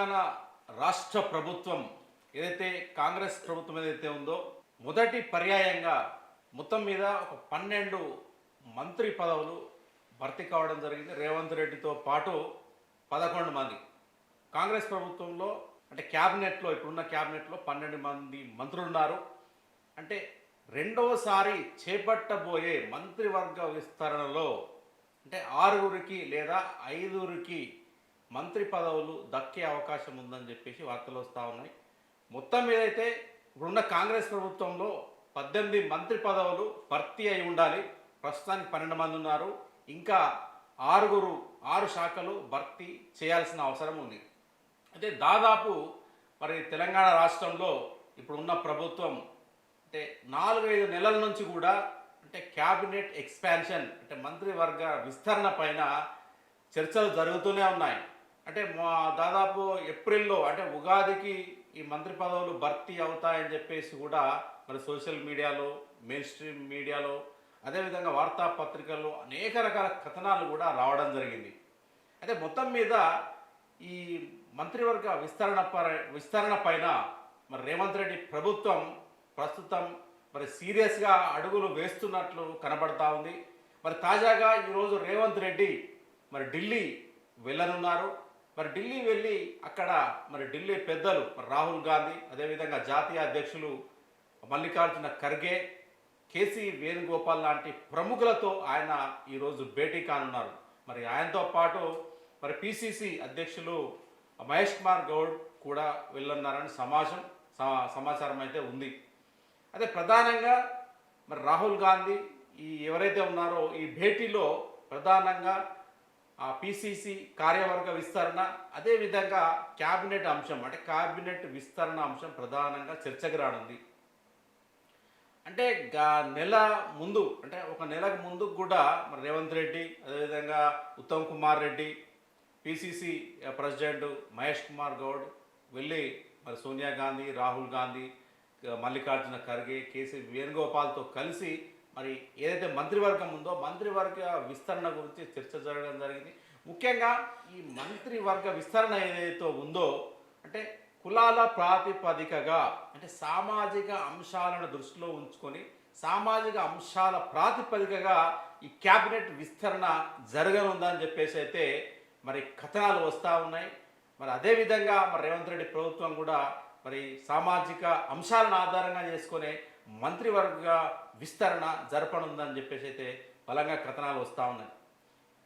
తెలంగాణ రాష్ట్ర ప్రభుత్వం ఏదైతే కాంగ్రెస్ ప్రభుత్వం ఏదైతే ఉందో మొదటి పర్యాయంగా మొత్తం మీద ఒక 12 మంత్రి పదవులు భర్తీ కావడం జరిగింది. రేవంత్ రెడ్డితో పాటు 11 మంది. కాంగ్రెస్ ప్రభుత్వంలో అంటే క్యాబినెట్లో ఇప్పుడున్న క్యాబినెట్లో 12 మంది మంత్రులు ఉన్నారు. అంటే రెండవసారి చేపట్టబోయే మంత్రివర్గ విస్తరణలో అంటే 6గురికి లేదా 5గురికి మంత్రి పదవులు దక్కే అవకాశం ఉందని చెప్పేసి వార్తలు వస్తూ ఉన్నాయి. మొత్తం మీద అయితే ఇప్పుడున్న కాంగ్రెస్ ప్రభుత్వంలో 18 మంత్రి పదవులు భర్తీ అయి ఉండాలి. ప్రస్తుతానికి 12 మంది ఉన్నారు. ఇంకా 6 శాఖలు భర్తీ చేయాల్సిన అవసరం ఉంది. అయితే దాదాపు మరి తెలంగాణ రాష్ట్రంలో ఇప్పుడున్న ప్రభుత్వం అంటే 4-5 నెలల నుంచి కూడా అంటే క్యాబినెట్ ఎక్స్పాన్షన్ అంటే మంత్రివర్గ విస్తరణ పైన చర్చలు జరుగుతూనే ఉన్నాయి. అంటే దాదాపు ఏప్రిల్లో అంటే ఉగాదికి ఈ మంత్రి పదవులు భర్తీ అవుతాయని చెప్పేసి కూడా మరి సోషల్ మీడియాలో, మెయిన్ స్ట్రీమ్ మీడియాలో, అదేవిధంగా వార్తాపత్రికల్లో అనేక రకాల కథనాలు కూడా రావడం జరిగింది. అయితే మొత్తం మీద ఈ మంత్రివర్గ విస్తరణ పైన మరి రేవంత్ రెడ్డి ప్రభుత్వం ప్రస్తుతం మరి సీరియస్గా అడుగులు వేస్తున్నట్లు కనబడతా ఉంది. మరి తాజాగా ఈరోజు రేవంత్ రెడ్డి మరి ఢిల్లీ వెళ్ళనున్నారు. మరి ఢిల్లీ వెళ్ళి అక్కడ మరి ఢిల్లీ పెద్దలు మరి రాహుల్ గాంధీ, అదేవిధంగా జాతీయ అధ్యక్షులు మల్లికార్జున ఖర్గే, కేసీ వేణుగోపాల్ లాంటి ప్రముఖులతో ఆయన ఈరోజు భేటీ కానున్నారు. మరి ఆయనతో పాటు మరి పిసిసి అధ్యక్షులు మహేష్ కుమార్ గౌడ్ కూడా వెళ్ళన్నారని సమాచారం అయితే ఉంది. అదే ప్రధానంగా మరి రాహుల్ గాంధీ ఎవరైతే ఉన్నారో ఈ భేటీలో ప్రధానంగా పిసిసి కార్యవర్గ విస్తరణ, అదేవిధంగా క్యాబినెట్ అంశం అంటే క్యాబినెట్ విస్తరణ అంశం ప్రధానంగా చర్చకు రానుంది. అంటే నెల ముందు అంటే ఒక నెలకు ముందు కూడా మరి రేవంత్ రెడ్డి, అదేవిధంగా ఉత్తమ్ కుమార్ రెడ్డి, పిసిసి ప్రెసిడెంట్ మహేష్ కుమార్ గౌడ్ వెళ్ళి మరి సోనియా గాంధీ, రాహుల్ గాంధీ, మల్లికార్జున ఖర్గే, కేసీ వేణుగోపాల్తో కలిసి మరి ఏదైతే మంత్రివర్గం ఉందో మంత్రివర్గ విస్తరణ గురించి చర్చ జరగడం జరిగింది. ముఖ్యంగా ఈ మంత్రివర్గ విస్తరణ ఏదైతే ఉందో అంటే కులాల ప్రాతిపదికగా అంటే సామాజిక అంశాలను దృష్టిలో ఉంచుకొని సామాజిక అంశాల ప్రాతిపదికగా ఈ క్యాబినెట్ విస్తరణ జరగనుందని చెప్పేసి అయితే మరి కథనాలు వస్తూ ఉన్నాయి. మరి అదేవిధంగా మరి రేవంత్ రెడ్డి ప్రభుత్వం కూడా మరి సామాజిక అంశాలను ఆధారంగా చేసుకునే మంత్రివర్గ విస్తరణ జరపనుందని చెప్పేసి అయితే బలంగా కథనాలు వస్తూ ఉన్నాయి.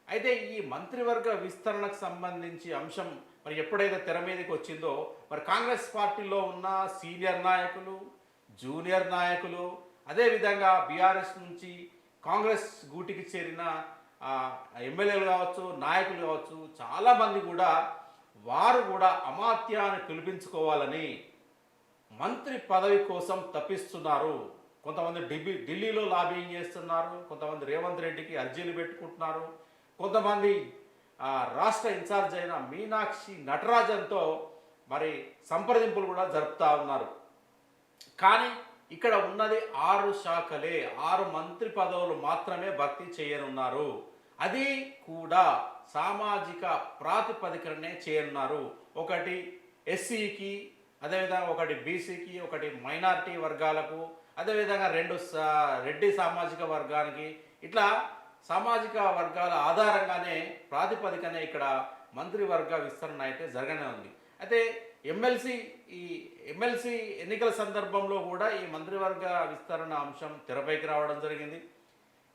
అయితే ఈ మంత్రివర్గ విస్తరణకు సంబంధించి అంశం మరి ఎప్పుడైతే తెర మీదకి వచ్చిందో మరి కాంగ్రెస్ పార్టీలో ఉన్న సీనియర్ నాయకులు, జూనియర్ నాయకులు, అదేవిధంగా బీఆర్ఎస్ నుంచి కాంగ్రెస్ గూటికి చేరిన ఎమ్మెల్యేలు కావచ్చు, నాయకులు కావచ్చు, చాలామంది కూడా వారు కూడా అమాత్యాన్ని పిలిపించుకోవాలని మంత్రి పదవి కోసం తప్పిస్తున్నారు. కొంతమంది ఢిల్లీలో లాబింగ్ చేస్తున్నారు, కొంతమంది రేవంత్ రెడ్డికి అర్జీలు పెట్టుకుంటున్నారు, కొంతమంది రాష్ట్ర ఇన్ఛార్జ్ అయిన మీనాక్షి నటరాజన్తో మరి సంప్రదింపులు కూడా జరుపుతూ ఉన్నారు. కానీ ఇక్కడ ఉన్నది 6 శాఖలే, 6 మంత్రి పదవులు మాత్రమే భర్తీ చేయనున్నారు. అది కూడా సామాజిక ప్రాతిపదికనే చేయనున్నారు. ఒకటి ఎస్సీకి, అదేవిధంగా ఒకటి బీసీకి, ఒకటి మైనారిటీ వర్గాలకు, అదేవిధంగా 2 రెడ్డి సామాజిక వర్గానికి, ఇట్లా సామాజిక వర్గాల ఆధారంగానే ప్రాతిపదికనే ఇక్కడ మంత్రివర్గ విస్తరణ అయితే జరగనే ఉంది. అయితే ఎమ్మెల్సీ ఎన్నికల సందర్భంలో కూడా ఈ మంత్రివర్గ విస్తరణ అంశం తెరపైకి రావడం జరిగింది.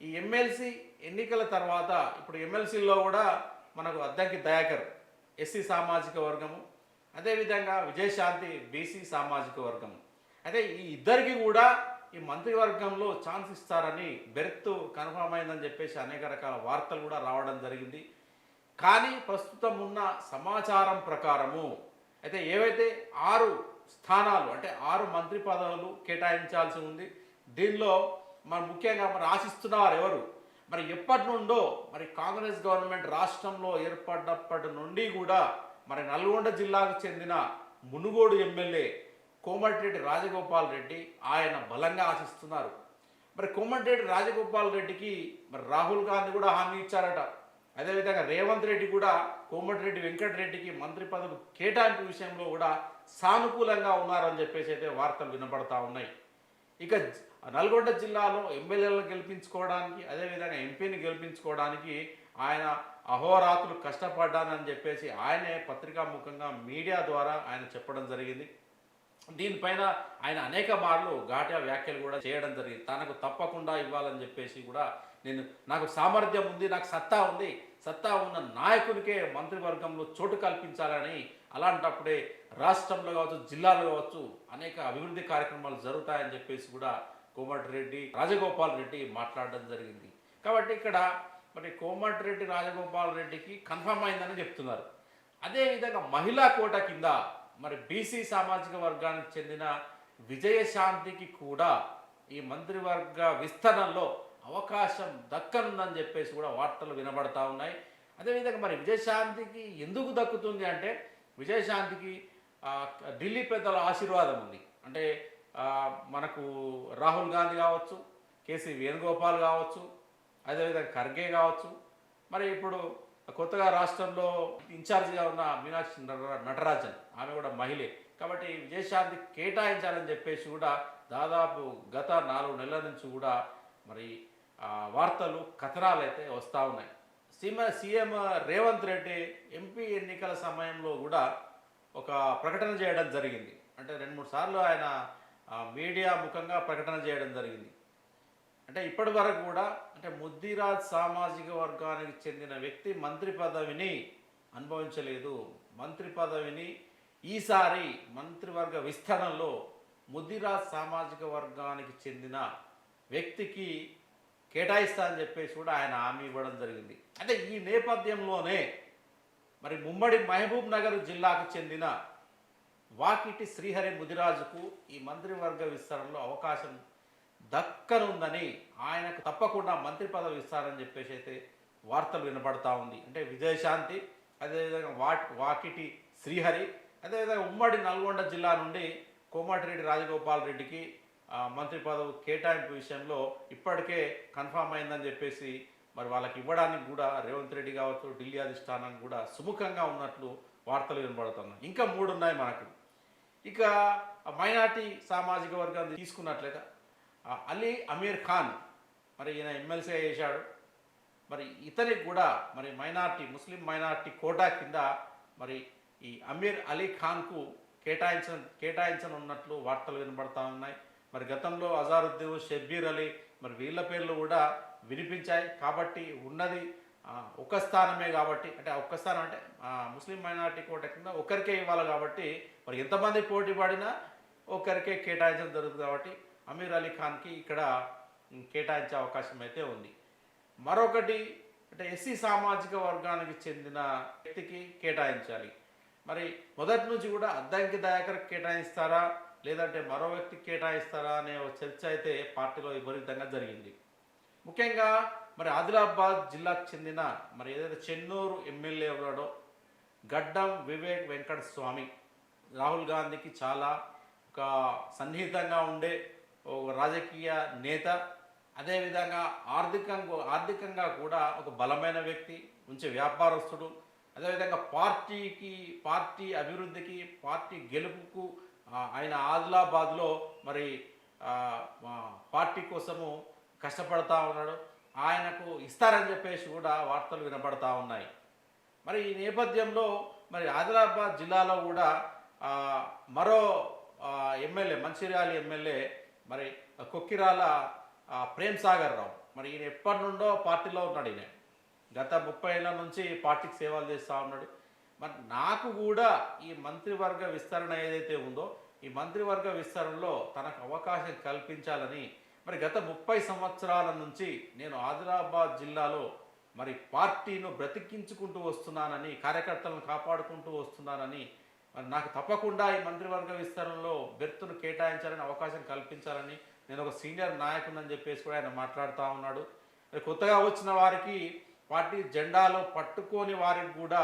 ఈ ఎమ్మెల్సీ ఎన్నికల తర్వాత ఇప్పుడు ఎమ్మెల్సీలో కూడా మనకు అద్దంకి దయాకర్ ఎస్సీ సామాజిక వర్గము, అదేవిధంగా విజయశాంతి బీసీ సామాజిక వర్గము. అయితే ఈ ఇద్దరికి కూడా ఈ మంత్రివర్గంలో ఛాన్స్ ఇస్తారని బెర్త్ కన్ఫర్మ్ అయిందని చెప్పేసి అనేక రకాల వార్తలు కూడా రావడం జరిగింది. కానీ ప్రస్తుతం ఉన్న సమాచారం ప్రకారము అయితే ఏవైతే 6 స్థానాలు అంటే 6 మంత్రి పదవులు కేటాయించాల్సి ఉంది. దీనిలో మరి ముఖ్యంగా మరి ఆశిస్తున్నవారు ఎవరు? మరి ఎప్పటి నుండో మరి కాంగ్రెస్ గవర్నమెంట్ రాష్ట్రంలో ఏర్పడినప్పటి నుండి కూడా మరి నల్గొండ జిల్లాకు చెందిన మునుగోడు ఎమ్మెల్యే కోమటిరెడ్డి రాజగోపాల్ రెడ్డి ఆయన బలంగా ఆశిస్తున్నారు. మరి కోమటిరెడ్డి రాజగోపాల్ రెడ్డికి మరి రాహుల్ గాంధీ కూడా హామీ ఇచ్చారట. అదేవిధంగా రేవంత్ రెడ్డి కూడా కోమటిరెడ్డి వెంకటరెడ్డికి మంత్రి పదవి కేటాయింపు విషయంలో కూడా సానుకూలంగా ఉన్నారని చెప్పేసి అయితే వార్తలు వినబడతా ఉన్నాయి. ఇక నల్గొండ జిల్లాలో ఎమ్మెల్యేలను గెలిపించుకోవడానికి అదేవిధంగా ఎంపీని గెలిపించుకోవడానికి ఆయన అహోరాత్రులు కష్టపడ్డానని చెప్పేసి ఆయనే పత్రికాముఖంగా మీడియా ద్వారా ఆయన చెప్పడం జరిగింది. దీనిపైన ఆయన అనేక మార్లు ఘాటా వ్యాఖ్యలు కూడా చేయడం జరిగింది. తనకు తప్పకుండా ఇవ్వాలని చెప్పేసి కూడా నాకు సామర్థ్యం ఉంది, నాకు సత్తా ఉంది, సత్తా ఉన్న నాయకునికే మంత్రివర్గంలో చోటు కల్పించాలని, అలాంటప్పుడే రాష్ట్రంలో కావచ్చు జిల్లాలో కావచ్చు అనేక అభివృద్ధి కార్యక్రమాలు జరుగుతాయని చెప్పేసి కూడా కోమటిరెడ్డి రాజగోపాల్ రెడ్డి మాట్లాడడం జరిగింది. కాబట్టి ఇక్కడ మరి కోమటిరెడ్డి రాజగోపాల్ రెడ్డికి కన్ఫర్మ్ అయిందని చెప్తున్నారు. అదేవిధంగా మహిళా కోట కింద మరి బీసీ సామాజిక వర్గానికి చెందిన విజయశాంతికి కూడా ఈ మంత్రివర్గ విస్తరణలో అవకాశం దక్కనుందని చెప్పేసి కూడా వార్తలు వినబడతా ఉన్నాయి. అదేవిధంగా మరి విజయశాంతికి ఎందుకు దక్కుతుంది అంటే విజయశాంతికి ఢిల్లీ పెద్దల ఆశీర్వాదం ఉంది. అంటే మనకు రాహుల్ గాంధీ కావచ్చు, కేసీ వేణుగోపాల్ కావచ్చు, అదేవిధంగా ఖర్గే కావచ్చు, మరి ఇప్పుడు కొత్తగా రాష్ట్రంలో ఇన్ఛార్జిగా ఉన్న మీనాక్షి నటరాజన్ ఆమె కూడా మహిళే. కాబట్టి విజయశాంతి కేటాయించాలని చెప్పేసి కూడా దాదాపు గత 4 నెలల నుంచి కూడా మరి వార్తలు కథనాలు అయితే వస్తూ ఉన్నాయి. సీఎం రేవంత్ రెడ్డి ఎంపీ ఎన్నికల సమయంలో కూడా ఒక ప్రకటన చేయడం జరిగింది. అంటే 2-3 సార్లు ఆయన మీడియా ముఖంగా ప్రకటన చేయడం జరిగింది. అంటే ఇప్పటి వరకు కూడా అంటే ముద్దిరాజ్ సామాజిక వర్గానికి చెందిన వ్యక్తి మంత్రి పదవిని అనుభవించలేదు. మంత్రి పదవిని ఈసారి మంత్రివర్గ విస్తరణలో ముద్దిరాజ్ సామాజిక వర్గానికి చెందిన వ్యక్తికి కేటాయిస్తా అని చెప్పేసి కూడా ఆయన హామీ ఇవ్వడం జరిగింది. అంటే ఈ నేపథ్యంలోనే మరి ఉమ్మడి మహబూబ్ నగర్ జిల్లాకు చెందిన వాకిటి శ్రీహరి ముదిరాజుకు ఈ మంత్రివర్గ విస్తరణలో అవకాశం దక్కనుందని, ఆయనకు తప్పకుండా మంత్రి పదవి ఇస్తారని చెప్పేసి అయితే వార్తలు వినపడతా ఉంది. అంటే విజయశాంతి, అదేవిధంగా వాకిటి శ్రీహరి, అదేవిధంగా ఉమ్మడి నల్గొండ జిల్లా నుండి కోమటిరెడ్డి రాజగోపాల్ రెడ్డికి మంత్రి పదవి కేటాయింపు విషయంలో ఇప్పటికే కన్ఫామ్ అయిందని చెప్పేసి మరి వాళ్ళకి ఇవ్వడానికి కూడా రేవంత్ రెడ్డి కావచ్చు ఢిల్లీ అధిష్టానం కూడా సుముఖంగా ఉన్నట్లు వార్తలు వినబడుతున్నాయి. ఇంకా 3 ఉన్నాయి మనకు. ఇక మైనార్టీ సామాజిక వర్గాన్ని తీసుకున్నట్లయితే అలీ అమీర్ ఖాన్ మరి ఈయన ఎమ్మెల్సీ చేశాడు. మరి ఇతనికి కూడా మరి ముస్లిం మైనార్టీ కోటా కింద మరి ఈ అమీర్ అలీ ఖాన్కు కేటాయించనున్నట్లు వార్తలు వినబడతా ఉన్నాయి. మరి గతంలో అజారుద్దీన్, షబ్బీర్ అలీ మరి వీళ్ళ పేర్లు కూడా వినిపించాయి. కాబట్టి ఉన్నది ఒక స్థానమే కాబట్టి, అంటే ఒక్క స్థానం అంటే ముస్లిం మైనార్టీ కోట కింద ఒకరికే ఇవ్వాలి కాబట్టి మరి ఎంతమంది పోటీ పడినా ఒకరికే కేటాయించడం జరుగుతుంది. కాబట్టి అమీర్ అలీ ఖాన్కి ఇక్కడ కేటాయించే అవకాశం అయితే ఉంది. మరొకటి అంటే ఎస్సీ సామాజిక వర్గానికి చెందిన వ్యక్తికి కేటాయించాలి. మరి మొదటి నుంచి కూడా అద్దంకి దయాకర్ కేటాయిస్తారా లేదంటే మరో వ్యక్తికి కేటాయిస్తారా అనే చర్చ అయితే పార్టీలో విపరీతంగా జరిగింది. ముఖ్యంగా మరి ఆదిలాబాద్ జిల్లాకు చెందిన మరి ఏదైతే చెన్నూరు ఎమ్మెల్యే ఉన్నాడో గడ్డం వివేక్ వెంకట స్వామి రాహుల్ గాంధీకి చాలా ఒక సన్నిహితంగా ఉండే ఒక రాజకీయ నేత, అదేవిధంగా ఆర్థికంగా కూడా ఒక బలమైన వ్యక్తి, మంచి వ్యాపారస్తుడు, అదేవిధంగా పార్టీ అభివృద్ధికి పార్టీ గెలుపుకు ఆయన ఆదిలాబాద్లో మరి పార్టీ కోసము కష్టపడతా ఉన్నాడు. ఆయనకు ఇస్తారని చెప్పేసి కూడా వార్తలు వినపడతా ఉన్నాయి. మరి ఈ నేపథ్యంలో మరి ఆదిలాబాద్ జిల్లాలో కూడా మరో ఎమ్మెల్యే మంచిర్యాల ఎమ్మెల్యే మరి కొక్కిరాల ప్రేమ్ సాగర్ రావు మరి ఈయన ఎప్పటి నుండో పార్టీలో ఉన్నాడు. ఈయన గత 30 ఏళ్ళ నుంచి పార్టీకి సేవలు చేస్తూ ఉన్నాడు. మరి నాకు కూడా ఈ మంత్రివర్గ విస్తరణ ఏదైతే ఉందో ఈ మంత్రివర్గ విస్తరణలో తనకు అవకాశం కల్పించాలని మరి గత 30 సంవత్సరాల నుంచి నేను ఆదిలాబాద్ జిల్లాలో మరి పార్టీను బ్రతికించుకుంటూ వస్తున్నానని, కార్యకర్తలను కాపాడుకుంటూ వస్తున్నానని, మరి నాకు తప్పకుండా ఈ మంత్రివర్గ విస్తరణలో బెర్తును కేటాయించాలని, అవకాశం కల్పించాలని నేను ఒక సీనియర్ నాయకుని చెప్పేసి కూడా ఆయన మాట్లాడుతూ ఉన్నాడు. మరి కొత్తగా వచ్చిన వారికి పార్టీ జెండాలో పట్టుకోని వారికి కూడా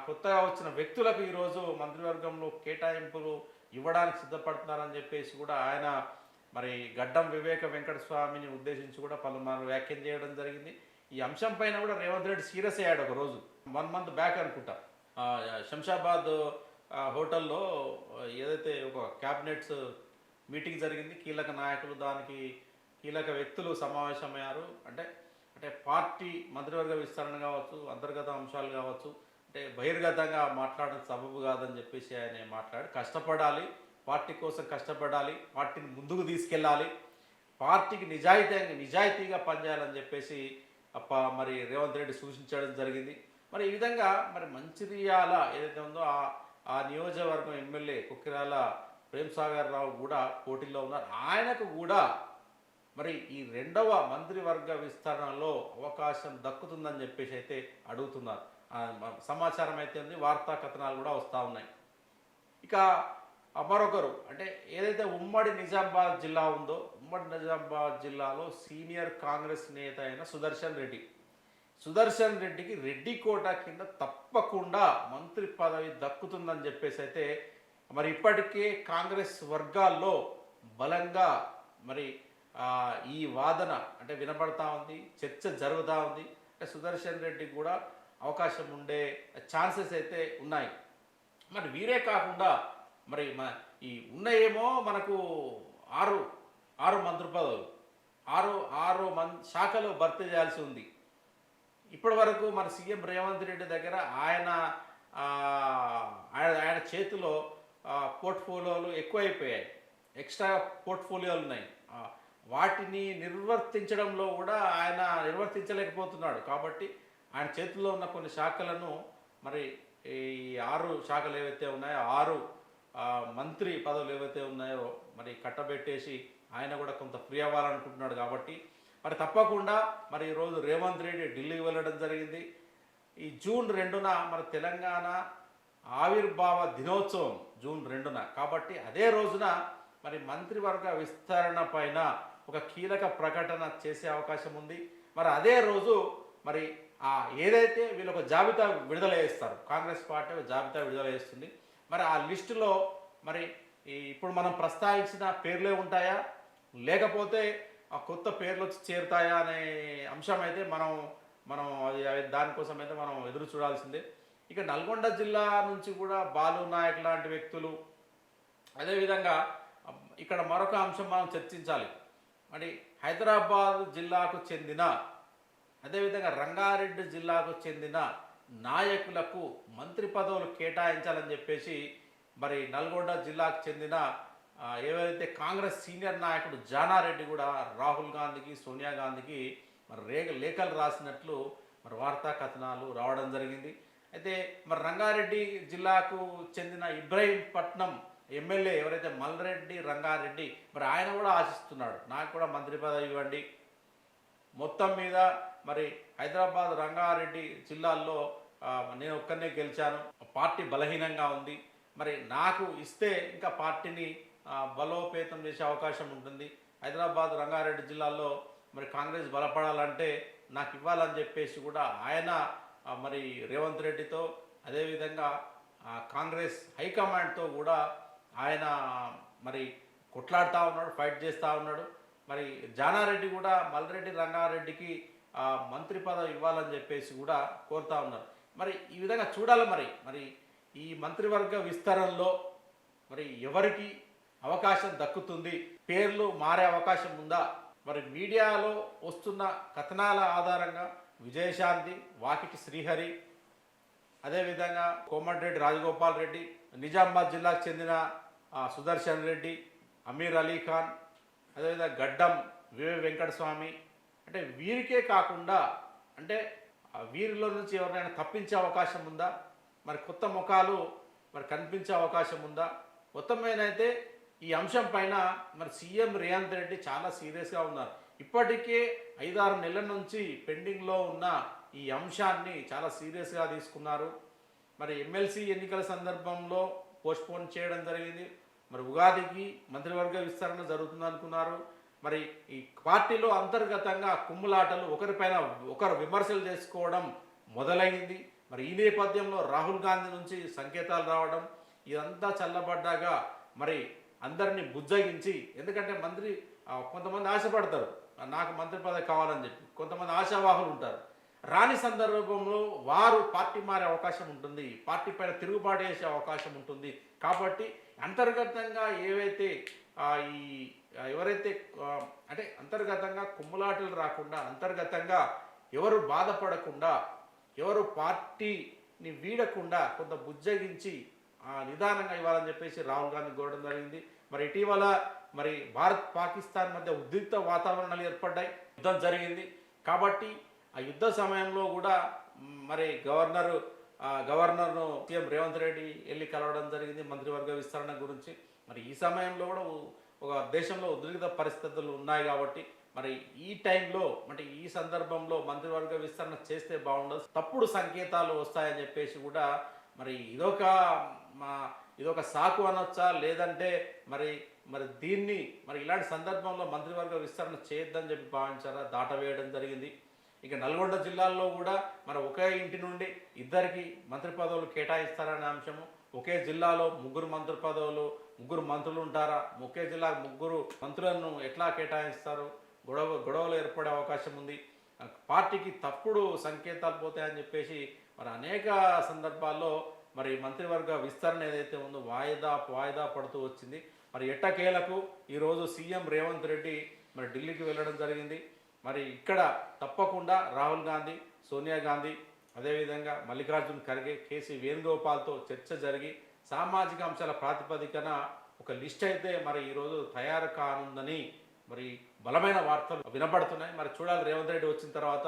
కొత్తగా వచ్చిన వ్యక్తులకు ఈరోజు మంత్రివర్గంలో కేటాయింపులు ఇవ్వడానికి సిద్ధపడుతున్నారని చెప్పేసి కూడా ఆయన మరి గడ్డం వివేక వెంకట స్వామిని ఉద్దేశించి కూడా పలుమార్లు వ్యాఖ్యం చేయడం జరిగింది. ఈ అంశం పైన కూడా రేవంత్ రెడ్డి సీరియస్ అయ్యాడు ఒక రోజు, 1 మంత్ బ్యాక్ అనుకుంటా. ఆ, శంషాబాద్ హోటల్లో ఏదైతే ఒక క్యాబినెట్స్ మీటింగ్ జరిగింది, కీలక నాయకులు దానికి కీలక వ్యక్తులు సమావేశమయ్యారు. అంటే అంటే పార్టీ మంత్రివర్గ విస్తరణ కావచ్చు, అంతర్గత అంశాలు కావచ్చు, అంటే బహిర్గతంగా మాట్లాడడం సబబు కాదని చెప్పేసి ఆయన మాట్లాడి, కష్టపడాలి, పార్టీ కోసం కష్టపడాలి, పార్టీని ముందుకు తీసుకెళ్ళాలి, పార్టీకి నిజాయితీగా పనిచేయాలని చెప్పేసి మరి రేవంత్ రెడ్డి సూచించడం జరిగింది. మరి ఈ విధంగా మరి మంచిర్యాల ఏదైతే ఉందో ఆ నియోజకవర్గం ఎమ్మెల్యే కుక్కిరాల ప్రేమ్సాగర్ రావు కూడా పోటీలో ఉన్నారు. ఆయనకు కూడా మరి ఈ రెండవ మంత్రివర్గ విస్తరణలో అవకాశం దక్కుతుందని చెప్పేసి అయితే అడుగుతున్నారు. సమాచారం అయితే ఉంది, వార్తా కథనాలు కూడా వస్తూ ఉన్నాయి. ఇక మరొకరు అంటే ఏదైతే ఉమ్మడి నిజామాబాద్ జిల్లా ఉందో, ఉమ్మడి నిజామాబాద్ జిల్లాలో సీనియర్ కాంగ్రెస్ నేత అయిన సుదర్శన్ రెడ్డికి రెడ్డి కోట కింద తప్పకుండా మంత్రి పదవి దక్కుతుందని చెప్పేసి అయితే మరి ఇప్పటికే కాంగ్రెస్ వర్గాల్లో బలంగా మరి ఈ వాదన అంటే వినపడతా ఉంది, చర్చ జరుగుతూ ఉంది. అంటే సుదర్శన్ రెడ్డికి కూడా అవకాశం ఉండే ఛాన్సెస్ అయితే ఉన్నాయి. మరి వీరే కాకుండా మరి ఈ ఉన్నాయేమో మనకు ఆరు మంత్రి పదవులు, ఆరు శాఖలు భర్తీ చేయాల్సి ఉంది. ఇప్పటి వరకు మన సీఎం రేవంత్ రెడ్డి దగ్గర ఆయన చేతిలో పోర్ట్ఫోలియోలు ఎక్కువైపోయాయి, ఎక్స్ట్రా పోర్ట్ఫోలియోలు ఉన్నాయి. వాటిని నిర్వర్తించడంలో కూడా ఆయన నిర్వర్తించలేకపోతున్నాడు. కాబట్టి ఆయన చేతుల్లో ఉన్న కొన్ని శాఖలను మరి ఈ 6 శాఖలు ఏవైతే ఉన్నాయో, 6 మంత్రి పదవులు ఏవైతే ఉన్నాయో మరి కట్టబెట్టేసి ఆయన కూడా కొంత ఫ్రీ అవ్వాలనుకుంటున్నాడు. కాబట్టి మరి తప్పకుండా మరి ఈరోజు రేవంత్ రెడ్డి ఢిల్లీకి వెళ్ళడం జరిగింది. ఈ జూన్ 2న మన తెలంగాణ ఆవిర్భావ దినోత్సవం జూన్ 2న. కాబట్టి అదే రోజున మరి మంత్రివర్గ విస్తరణ పైన ఒక కీలక ప్రకటన చేసే అవకాశం ఉంది. మరి అదే రోజు మరి ఏదైతే వీళ్ళు ఒక జాబితా విడుదల చేస్తారు, కాంగ్రెస్ పార్టీ ఒక జాబితా విడుదల చేస్తుంది. మరి ఆ లిస్టులో మరి ఇప్పుడు మనం ప్రస్తావించిన పేర్లే ఉంటాయా, లేకపోతే ఆ కొత్త పేర్లు వచ్చి చేరుతాయా అనే అంశం అయితే మనం దానికోసం అయితే మనం ఎదురు చూడాల్సిందే. ఇక నల్గొండ జిల్లా నుంచి కూడా బాలు నాయక్ లాంటి వ్యక్తులు, అదేవిధంగా ఇక్కడ మరొక అంశం మనం చర్చించాలి. మరి హైదరాబాద్ జిల్లాకు చెందిన, అదేవిధంగా రంగారెడ్డి జిల్లాకు చెందిన నాయకులకు మంత్రి పదవులు కేటాయించాలని చెప్పేసి మరి నల్గొండ జిల్లాకు చెందిన ఏవైతే కాంగ్రెస్ సీనియర్ నాయకుడు జానారెడ్డి కూడా రాహుల్ గాంధీకి, సోనియా గాంధీకి మరి లేఖలు రాసినట్లు మరి వార్తా కథనాలు రావడం జరిగింది. అయితే మరి రంగారెడ్డి జిల్లాకు చెందిన ఇబ్రహీంపట్నం ఎమ్మెల్యే ఎవరైతే మల్రెడ్డి రంగారెడ్డి, మరి ఆయన కూడా ఆశిస్తున్నాడు, నాకు కూడా మంత్రి పదవి ఇవ్వండి. మొత్తం మీద మరి హైదరాబాద్ రంగారెడ్డి జిల్లాల్లో నేను ఒక్కనే గెలిచాను, పార్టీ బలహీనంగా ఉంది, మరి నాకు ఇస్తే ఇంకా పార్టీని బలోపేతం చేసే అవకాశం ఉంటుంది. హైదరాబాద్ రంగారెడ్డి జిల్లాలో మరి కాంగ్రెస్ బలపడాలంటే నాకు ఇవ్వాలని చెప్పేసి కూడా ఆయన మరి రేవంత్ రెడ్డితో, అదేవిధంగా కాంగ్రెస్ హైకమాండ్తో కూడా ఆయన మరి కొట్లాడుతూ ఉన్నాడు, ఫైట్ చేస్తూ ఉన్నాడు. మరి జానారెడ్డి కూడా మల్రెడ్డి రంగారెడ్డికి మంత్రి పదవి ఇవ్వాలని చెప్పేసి కూడా కోరుతా ఉన్నారు. మరి ఈ విధంగా చూడాలి. మరి ఈ మంత్రివర్గ విస్తరణలో మరి ఎవరికి అవకాశం దక్కుతుంది, పేర్లు మారే అవకాశం ఉందా? మరి మీడియాలో వస్తున్న కథనాల ఆధారంగా విజయశాంతి, వాకిటి శ్రీహరి, అదేవిధంగా కోమటిరెడ్డి రాజగోపాల్ రెడ్డి, నిజామాబాద్ జిల్లాకు చెందిన సుదర్శన్ రెడ్డి, అమీర్ అలీ ఖాన్, అదేవిధంగా గడ్డం వెంకటస్వామి, అంటే వీరికే కాకుండా అంటే వీరిలో నుంచి ఎవరినైనా తప్పించే అవకాశం ఉందా, మరి కొత్త ముఖాలు మరి కనిపించే అవకాశం ఉందా? మొత్తం మీద అయితే ఈ అంశం పైన మరి సీఎం రేవంత్ రెడ్డి చాలా సీరియస్గా ఉన్నారు. ఇప్పటికే 5-6 నెలల నుంచి పెండింగ్లో ఉన్న ఈ అంశాన్ని చాలా సీరియస్గా తీసుకున్నారు. మరి ఎమ్మెల్సీ ఎన్నికల సందర్భంలో పోస్ట్పోన్ చేయడం జరిగింది. మరి ఉగాదికి మంత్రివర్గ విస్తరణ జరుగుతుంది అనుకున్నారు. మరి ఈ పార్టీలో అంతర్గతంగా కుమ్ములాటలు, ఒకరిపైన ఒకరు విమర్శలు చేసుకోవడం మొదలైంది. మరి ఈ నేపథ్యంలో రాహుల్ గాంధీ నుంచి సంకేతాలు రావడం, ఇదంతా చల్లబడ్డాగా మరి అందరినీ బుజ్జగించి, ఎందుకంటే కొంతమంది ఆశపడతారు నాకు మంత్రి పదవి కావాలని చెప్పి కొంతమంది ఆశావాహులు ఉంటారు. రాని సందర్భంలో వారు పార్టీ మారే అవకాశం ఉంటుంది, పార్టీ పైన తిరుగుబాటు చేసే అవకాశం ఉంటుంది. కాబట్టి అంతర్గతంగా ఏవైతే ఈ ఎవరైతే అంటే అంతర్గతంగా కుమ్ములాటలు రాకుండా, అంతర్గతంగా ఎవరు బాధపడకుండా, ఎవరు పార్టీని వీడకుండా కొంత బుజ్జగించి నిదానంగా ఇవ్వాలని చెప్పేసి రాహుల్ గాంధీ కోరడం జరిగింది. మరి ఇటీవల మరి భారత్ పాకిస్తాన్ మధ్య ఉద్రిక్త వాతావరణాలు ఏర్పడ్డాయి, యుద్ధం జరిగింది. కాబట్టి ఆ యుద్ధ సమయంలో కూడా మరి గవర్నర్ను సీఎం రేవంత్ రెడ్డి వెళ్ళి కలవడం జరిగింది మంత్రివర్గ విస్తరణ గురించి. మరి ఈ సమయంలో కూడా ఒక దేశంలో ఉద్రిక్త పరిస్థితులు ఉన్నాయి కాబట్టి మరి ఈ టైంలో అంటే ఈ సందర్భంలో మంత్రివర్గ విస్తరణ చేస్తే బాగుండదు, తప్పుడు సంకేతాలు వస్తాయని చెప్పేసి కూడా మరి ఇదొక సాకు అనొచ్చా, లేదంటే మరి దీన్ని మరి ఇలాంటి సందర్భంలో మంత్రివర్గ విస్తరణ చేయొద్దని చెప్పి భావించారా, దాటవేయడం జరిగింది. ఇక నల్గొండ జిల్లాలో కూడా మరి ఒకే ఇంటి నుండి ఇద్దరికి మంత్రి పదవులు కేటాయిస్తారనే అంశము, ఒకే జిల్లాలో ముగ్గురు మంత్రి పదవులు, ముగ్గురు మంత్రులు ఉంటారా, ఒకే జిల్లా ముగ్గురు మంత్రులను ఎట్లా కేటాయిస్తారు, గొడవలు ఏర్పడే అవకాశం ఉంది, పార్టీకి తప్పుడు సంకేతాలు పోతాయని చెప్పేసి మరి అనేక సందర్భాల్లో మరి మంత్రివర్గ విస్తరణ ఏదైతే ఉందో వాయిదా పడుతూ వచ్చింది. మరి ఎట్టకేలకు ఈరోజు సీఎం రేవంత్ రెడ్డి మరి ఢిల్లీకి వెళ్ళడం జరిగింది. మరి ఇక్కడ తప్పకుండా రాహుల్ గాంధీ, సోనియా గాంధీ, అదేవిధంగా మల్లికార్జున్ ఖర్గే, కేసీ వేణుగోపాల్తో చర్చ జరిగి సామాజిక అంశాల ప్రాతిపదికన ఒక లిస్ట్ అయితే మరి ఈరోజు తయారు కానుందని మరి బలమైన వార్తలు వినపడుతున్నాయి. మరి చూడాలి రేవంత్ రెడ్డి వచ్చిన తర్వాత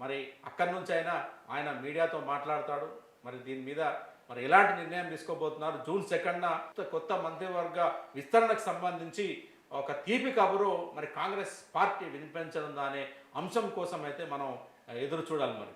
మరి అక్కడి నుంచి అయినా ఆయన మీడియాతో మాట్లాడతాడు. మరి దీని మీద మరి ఎలాంటి నిర్ణయం తీసుకోబోతున్నారు, జూన్ 2న కొత్త మంత్రివర్గ విస్తరణకు సంబంధించి ఒక తీపి కబురు మరి కాంగ్రెస్ పార్టీ వినిపించనుందా అనే అంశం కోసం అయితే మనం ఎదురు చూడాలి మరి.